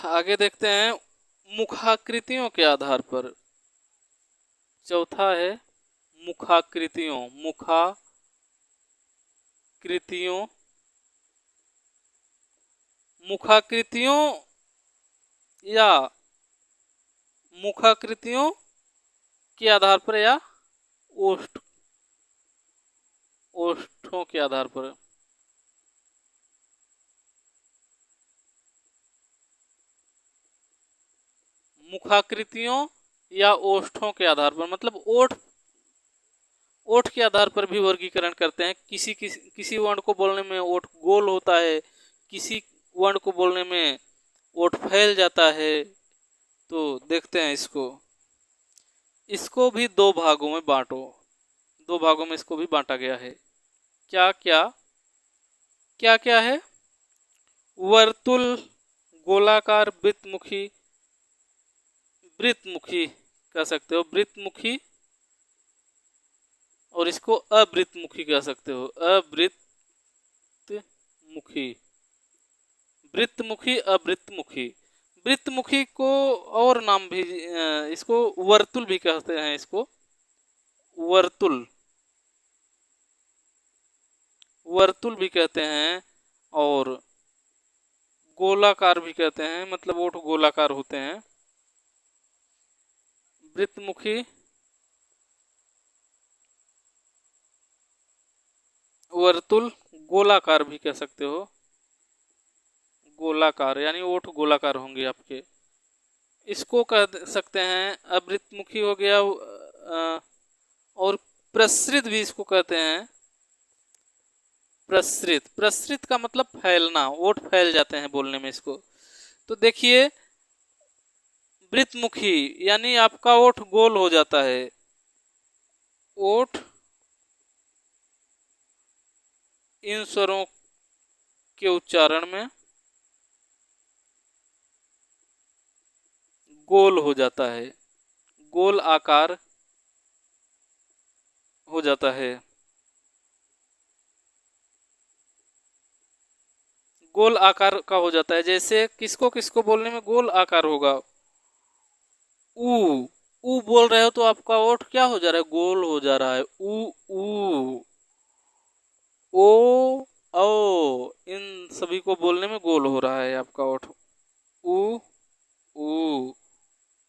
आगे देखते हैं मुखाकृतियों के आधार पर। चौथा है मुखाकृतियों। मुखाकृतियों मुखाकृतियों या मुखाकृतियों के आधार पर या ओष्ठों के आधार पर। मुखाकृतियों या ओष्ठों के आधार पर मतलब ओठ के आधार पर भी वर्गीकरण करते हैं। किसी वर्ण को बोलने में ओठ गोल होता है, किसी वर्ण को बोलने में ओठ फैल जाता है। तो देखते हैं इसको भी दो भागों में बांटो। दो भागों में इसको भी बांटा गया है। क्या क्या क्या क्या है? वर्तुल, गोलाकार, वृत्तमुखी कह सकते हो, वृत्तमुखी, और इसको अवृत्तमुखी कह सकते हो, अवृत्तमुखी, वृत्तमुखी, अवृत्तमुखी। वृत्तमुखी को और नाम भी इसको वर्तुल भी कहते हैं। इसको वर्तुल वर्तुल भी कहते हैं और गोलाकार भी कहते हैं, मतलब ओठ गोलाकार होते हैं। वृत्तमुखी, वर्तुल, गोलाकार भी कह सकते हो। गोलाकार यानी ओठ गोलाकार होंगे आपके। इसको कह सकते हैं अवृत्तमुखी हो गया। और प्रसृत भी इसको कहते हैं। प्रसृत का मतलब फैलना, ओठ फैल जाते हैं बोलने में इसको। तो देखिए वृत्तमुखी यानी आपका ओठ गोल हो जाता है। ओठ इन स्वरों के उच्चारण में गोल हो जाता है, गोल आकार हो जाता है। गोल आकार का हो जाता है। जैसे किसको किसको बोलने में गोल आकार होगा? ऊ ऊ बोल रहे हो तो आपका ओठ क्या हो जा रहा है? गोल हो जा रहा है। ऊ ऊ ओ औ इन सभी को बोलने में गोल हो रहा है आपका ओठ। ऊ ऊ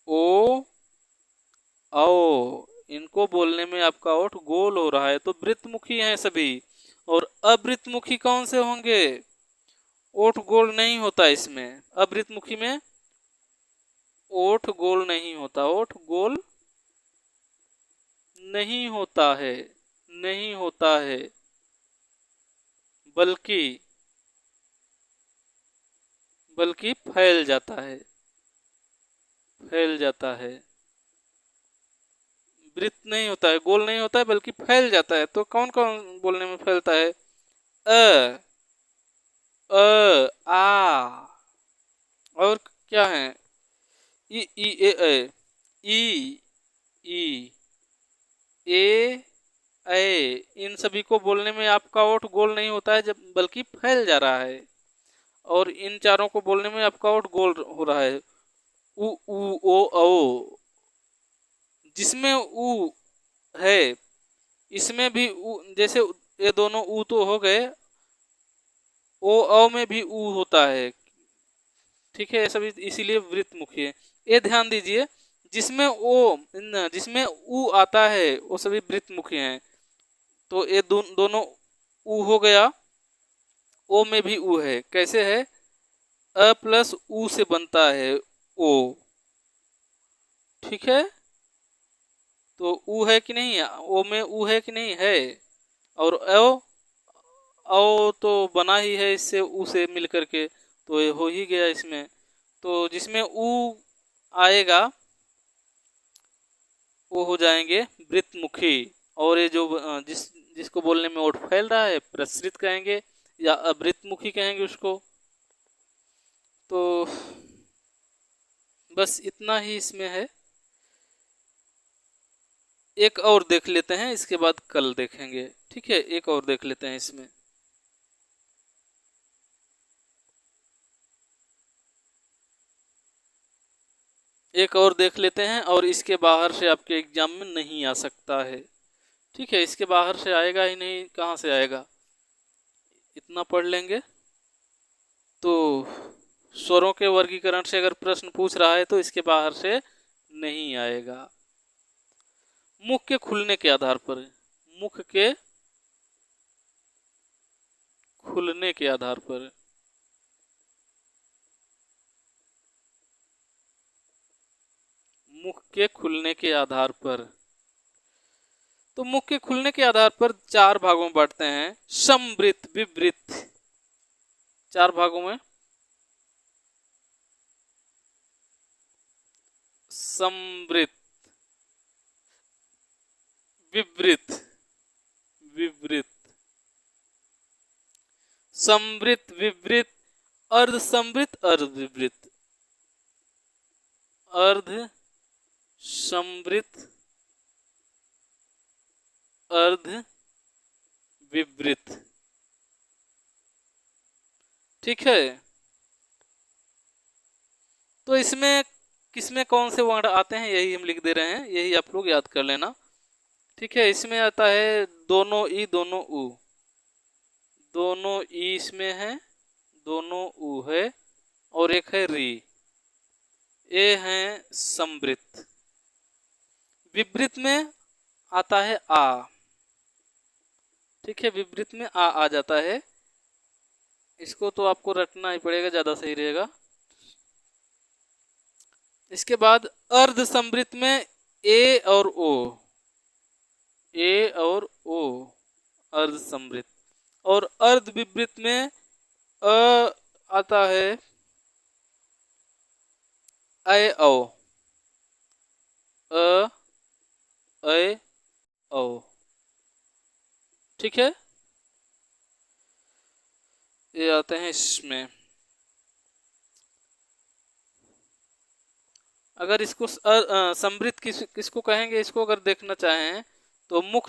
ओ औ इनको बोलने में आपका ओठ गोल हो रहा है। तो वृत्तमुखी हैं सभी। और अवृत्तमुखी कौन से होंगे? ओठ गोल नहीं होता इसमें। अवृत्तमुखी में ओठ गोल नहीं होता। ओठ गोल नहीं होता है, नहीं होता है, बल्कि बल्कि फैल जाता है, फैल जाता है। वृत्त नहीं होता है, गोल नहीं होता है, बल्कि फैल जाता है। तो कौन कौन बोलने में फैलता है? अ आ। और क्या है? ई ई ई ए इन सभी को बोलने में आपका ओठ गोल नहीं होता है, जब बल्कि फैल जा रहा है। और इन चारों को बोलने में आपका ओठ गोल हो रहा है। उ ऊ ओ जिसमें ऊ है इसमें भी ऊ, जैसे ये दोनों ऊ तो हो गए, ओ औ में भी ऊ होता है। ठीक है, सभी इसीलिए वृत्तमुखी है। ये ध्यान दीजिए, जिसमें जिसमें ऊ आता है वो सभी वृत्तमुखी हैं। तो ये दोनों ऊ हो गया। ओ में भी ऊ है। कैसे है? अ प्लस ऊ से बनता है ओ। ठीक है, तो ऊ है कि नहीं? ओ में ऊ है कि नहीं? है। और ओ तो बना ही है इससे, ऊ से मिल करके, तो ये हो ही गया इसमें। तो जिसमें ऊ आएगा वो हो जाएंगे वृत्तमुखी। और ये जो जिसको बोलने में ओठ फैल रहा है, प्रसृत कहेंगे या अवृत्तमुखी कहेंगे उसको। तो बस इतना ही इसमें है। एक और देख लेते हैं, इसके बाद कल देखेंगे। ठीक है, एक और देख लेते हैं इसमें। एक और देख लेते हैं, और इसके बाहर से आपके एग्जाम में नहीं आ सकता है। ठीक है, इसके बाहर से आएगा ही नहीं, कहाँ से आएगा। इतना पढ़ लेंगे तो स्वरों के वर्गीकरण से अगर प्रश्न पूछ रहा है तो इसके बाहर से नहीं आएगा। मुख के खुलने के आधार पर, मुख के खुलने के आधार पर, मुख के खुलने के आधार पर, तो मुख के खुलने के आधार पर चार भागों में बांटते हैं, समवृत्त, विवृत्त, चार भागों में। समवृत्त, विवृत्त, विवृत्त, समवृत्त, विवृत्त, अर्ध समवृत्त, अर्ध विवृत्त, अर्ध समवृत्त, अर्ध विवृत्त। ठीक है, तो इसमें किसमें कौन से वर्ण आते हैं यही हम लिख दे रहे हैं, यही आप लोग याद कर लेना। ठीक है, इसमें आता है दोनों ई दोनों ऊ, दोनों ई इसमें है, दोनों ऊ है, और एक है री, ये है समवृत्त। विवृत्त में आता है आ। ठीक है, विवृत्त में आ जाता है, इसको तो आपको रटना ही पड़ेगा, ज्यादा सही रहेगा। इसके बाद अर्ध समवृत्त में ए और ओ, ए और ओ, अर्ध समवृत्त। और अर्ध विवृत्त में अ आता है ऐ औ, अ ऐ औ। ठीक है, ये आते हैं इसमें। अगर इसको समवृत्त किसको कहेंगे, इसको अगर देखना चाहें तो मुख